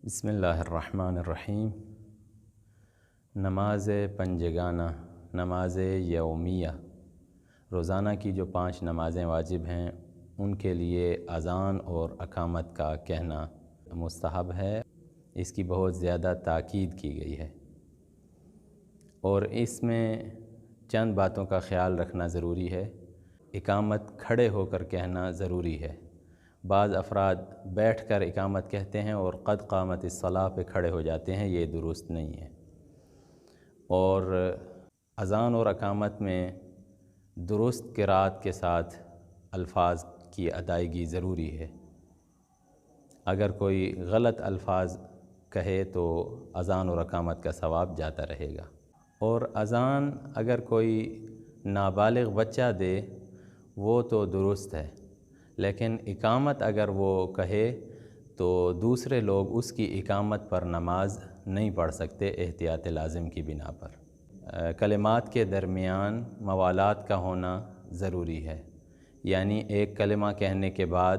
بسم اللہ الرحمن الرحیم۔ نماز پنجگانہ، نماز یومیہ، روزانہ کی جو 5 نمازیں واجب ہیں ان کے لیے اذان اور اقامت کا کہنا مستحب ہے۔ اس کی بہت زیادہ تاکید کی گئی ہے اور اس میں چند باتوں کا خیال رکھنا ضروری ہے۔ اقامت کھڑے ہو کر کہنا ضروری ہے۔ بعض افراد بیٹھ کر اقامت کہتے ہیں اور قد قامت الصلاۃ پہ کھڑے ہو جاتے ہیں، یہ درست نہیں ہے۔ اور اذان اور اقامت میں درست قرات کے ساتھ الفاظ کی ادائیگی ضروری ہے۔ اگر کوئی غلط الفاظ کہے تو اذان اور اقامت کا ثواب جاتا رہے گا۔ اور اذان اگر کوئی نابالغ بچہ دے وہ تو درست ہے، لیکن اقامت اگر وہ کہے تو دوسرے لوگ اس کی اقامت پر نماز نہیں پڑھ سکتے احتیاط لازم کی بنا پر۔ کلمات کے درمیان موالات کا ہونا ضروری ہے، یعنی ایک کلمہ کہنے کے بعد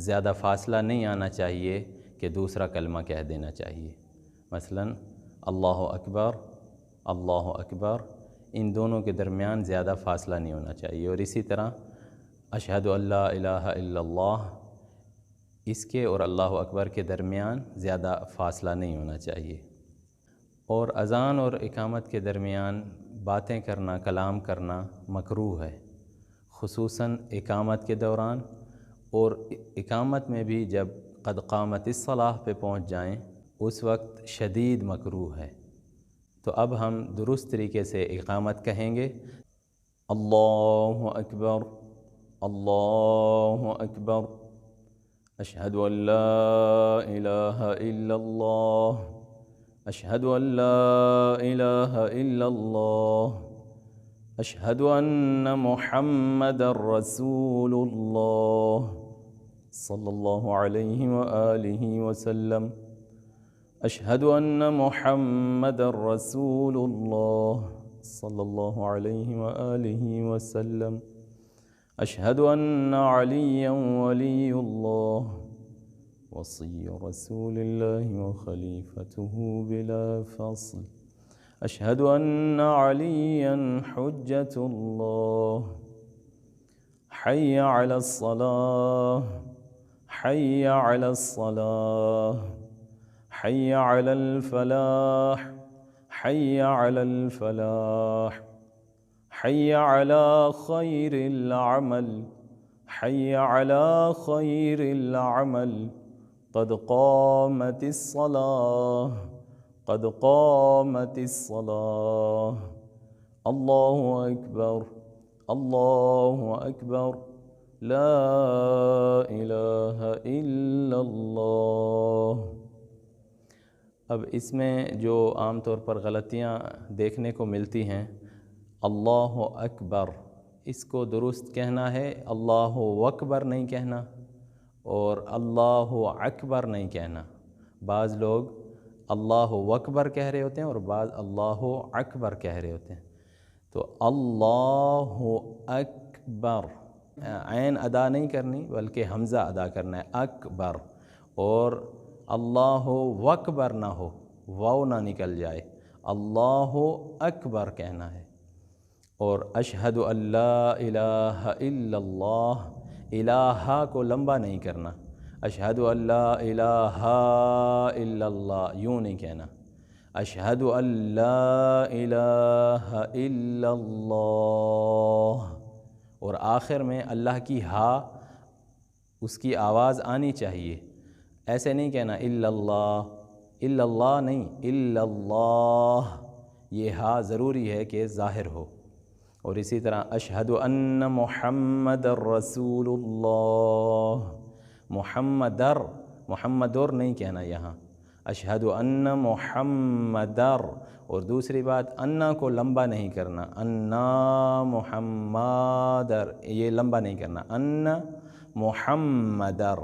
زیادہ فاصلہ نہیں آنا چاہیے کہ دوسرا کلمہ کہہ دینا چاہیے۔ مثلا اللہ اکبر، اللہ اکبر، ان دونوں کے درمیان زیادہ فاصلہ نہیں ہونا چاہیے۔ اور اسی طرح اشہد ان لا الہ الا اللہ، اس کے اور اللہ اکبر کے درمیان زیادہ فاصلہ نہیں ہونا چاہیے۔ اور اذان اور اقامت کے درمیان باتیں کرنا، کلام کرنا مکروہ ہے، خصوصاً اقامت کے دوران، اور اقامت میں بھی جب قد قامت الصلاۃ پہ پہنچ جائیں اس وقت شدید مکروہ ہے۔ تو اب ہم درست طریقے سے اقامت کہیں گے۔ اللہ اکبر، اللہ اکبر، اشہد ان لا الہ الا اللہ، اشہد ان لا الہ الا اللہ، اشہد ان محمد رسول اللہ صلی اللہ علیہ وآلہ وسلم، اشہد ان محمد رسول اللہ صلی اللہ علیہ وآلہ وسلم، اشہد ان علی ولی اللہ وصی رسول اللہ وخلیفتہ بلا فصل، اشہد ان علی حجۃ اللہ، حی علی الصلاۃ، حی علی الصلاۃ، حی علی الفلاح، حی علی الفلاح، حی علی خیر العمل، حی علی خیر العمل، قد قامت الصلاۃ، قد قامت الصلاۃ، اللہ اکبر، اللہ اکبر، لا الہ الا اللہ۔ اب اس میں جو عام طور پر غلطیاں دیکھنے کو ملتی ہیں، اللہ اکبر، اس کو درست کہنا ہے اللہ اکبر نہیں کہنا، اور اللہ اکبر نہیں کہنا۔ بعض لوگ اللہ اکبر کہہ رہے ہوتے ہیں اور بعض اللہ اکبر کہہ رہے ہوتے ہیں۔ تو اللہ اکبر، عین ادا نہیں کرنی بلکہ حمزہ ادا کرنا ہے، اکبر۔ اور اللہ اکبر نہ ہو، واو نہ نکل جائے، اللہ اکبر کہنا ہے۔ اور اشہد ان لا الہ الا اللہ، الہ کو لمبا نہیں کرنا، اشہد ان لا الہ الا اللہ یوں نہیں کہنا، اشہد ان لا الہ الا اللہ، اور آخر میں اللہ کی ہا، اس کی آواز آنی چاہیے، ایسے نہیں کہنا الا اللہ نہیں، الا اللہ، یہ ہا ضروری ہے کہ ظاہر ہو۔ اور اسی طرح اشہد ان محمد رسول اللہ، محمدر نہیں کہنا یہاں، اشہد ان محمدر۔ اور دوسری بات، انا کو لمبا نہیں کرنا، انا محمدر، یہ لمبا نہیں کرنا، ان محمدر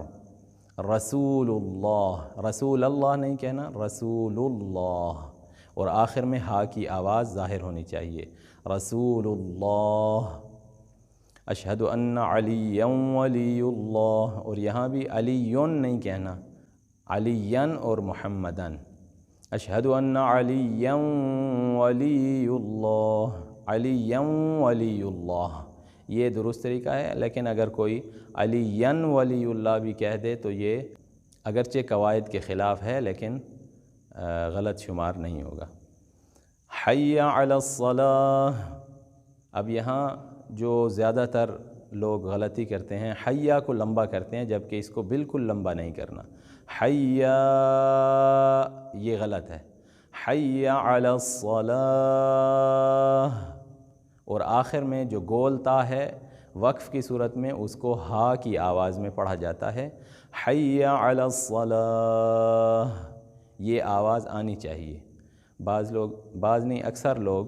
رسول اللہ، رسول اللہ نہیں کہنا، رسول اللہ، اور آخر میں ہا کی آواز ظاہر ہونی چاہیے، رسول اللہ۔ اشہد ان علی ولی اللہ، اور یہاں بھی علی نہیں کہنا، علیًّا اور محمدً، اشہد ان علیًّا ولی اللہ، علیًّا ولی اللہ، یہ درست طریقہ ہے۔ لیکن اگر کوئی علیًّا ولی اللہ بھی کہہ دے تو یہ اگرچہ قواعد کے خلاف ہے لیکن غلط شمار نہیں ہوگا۔ حی علی الصلاۃ، اب یہاں جو زیادہ تر لوگ غلطی کرتے ہیں، حیّ کو لمبا کرتے ہیں جبکہ اس کو بالکل لمبا نہیں کرنا۔ حیّ یہ غلط ہے، حیّ علی الصلاۃ، اور آخر میں جو گول تا ہے وقف کی صورت میں اس کو ہا کی آواز میں پڑھا جاتا ہے، حیّ علی الصلاۃ، یہ آواز آنی چاہیے۔ بعض نہیں اکثر لوگ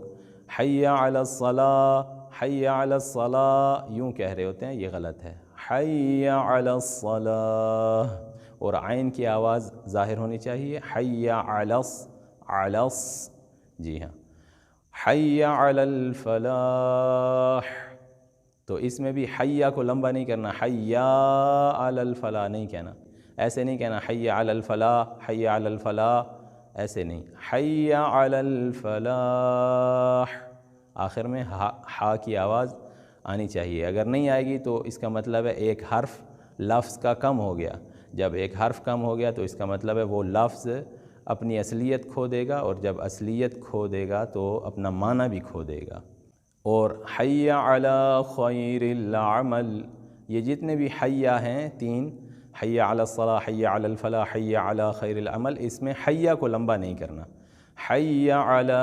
حیّ علی الصلاۃ، حیّ علی الصلاۃ یوں کہہ رہے ہوتے ہیں، یہ غلط ہے۔ حیّ علی الصلاۃ، اور عین کی آواز ظاہر ہونی چاہیے، حیّ علی جی ہاں، حیّ علی الفلاح، تو اس میں بھی حیّ کو لمبا نہیں کرنا، حیّ علی الفلاح نہیں کہنا، ایسے نہیں کہنا حیّ علی الفلاح، حیّ علی الفلاح، ایسے نہیں، حیّ علی الفلاح، آخر میں ہا کی آواز آنی چاہیے۔ اگر نہیں آئے گی تو اس کا مطلب ہے ایک حرف لفظ کا کم ہو گیا، جب ایک حرف کم ہو گیا تو اس کا مطلب ہے وہ لفظ اپنی اصلیت کھو دے گا، اور جب اصلیت کھو دے گا تو اپنا معنی بھی کھو دے گا۔ اور حیّ علی خیر العمل، یہ جتنے بھی حیّ ہیں تین، حیّ علی الصلاۃ، حیّ علی الفلاح، حیّ علی خیر العمل، اس میں حیّ کو لمبا نہیں کرنا، حیّ علی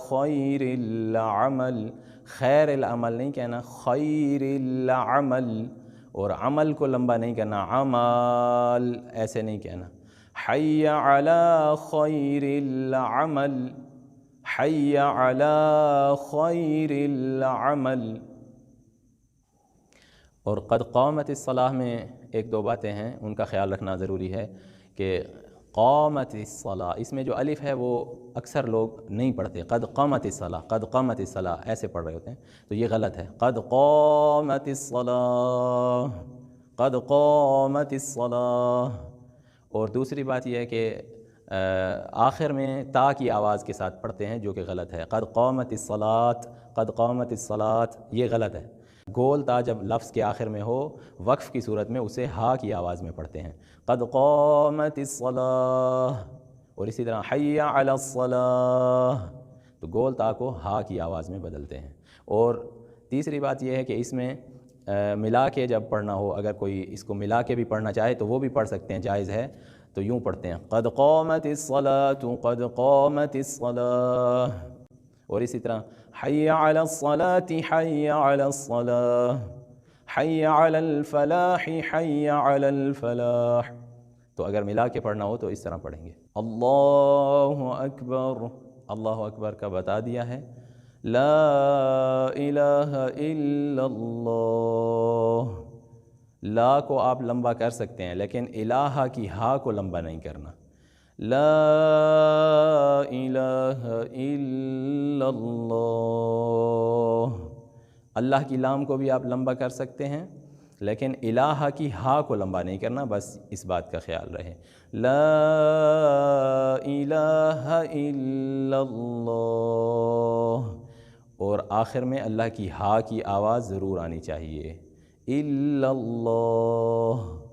خیر العمل، خیر العمل نہیں کہنا، خیر العمل، اور عمل کو لمبا نہیں کرنا، عمل ایسے نہیں کہنا، حیّ علی خیر العمل، حیّ علی خیر العمل۔ اور قد قامت الصلاۃ میں ایک دو باتیں ہیں، ان کا خیال رکھنا ضروری ہے کہ قامت الصلاۃ، اس میں جو الف ہے وہ اکثر لوگ نہیں پڑھتے، قد قامت الصلاۃ، قد قامت الصلاۃ ایسے پڑھ رہے ہوتے ہیں، تو یہ غلط ہے، قد قامت الصلاۃ، قد قامت الصلاۃ۔ اور دوسری بات یہ ہے کہ آخر میں تا کی آواز کے ساتھ پڑھتے ہیں جو کہ غلط ہے، قد قامت الصلاۃ، قد قامت الصلاۃ، یہ غلط ہے۔ گول تا جب لفظ کے آخر میں ہو وقف کی صورت میں اسے ہا کی آواز میں پڑھتے ہیں، قد قامت الصلاۃ، اور اسی طرح حیّ علی الصلاۃ، تو گول تا کو ہا کی آواز میں بدلتے ہیں۔ اور تیسری بات یہ ہے کہ اس میں ملا کے جب پڑھنا ہو، اگر کوئی اس کو ملا کے بھی پڑھنا چاہے تو وہ بھی پڑھ سکتے ہیں، جائز ہے، تو یوں پڑھتے ہیں، قد قامت الصلاۃ، قد قامت الصلاۃ، اور اسی طرح حیّ علی الصلاۃ، حیّ علی الصلاۃ، حیّ علی الفلاح، حیّ علی الفلاح، تو اگر ملا کے پڑھنا ہو تو اس طرح پڑھیں گے۔ اللہ اکبر، اللہ اکبر کا بتا دیا ہے، لا الہ الا اللہ، لا کو آپ لمبا کر سکتے ہیں لیکن الہ کی ہا کو لمبا نہیں کرنا، لا الہ الا اللہ، اللہ کی لام کو بھی آپ لمبا کر سکتے ہیں لیکن الہ کی ہا کو لمبا نہیں کرنا، بس اس بات کا خیال رہے، لا الہ الا اللہ، اور آخر میں اللہ کی ہا کی آواز ضرور آنی چاہیے، الا اللہ۔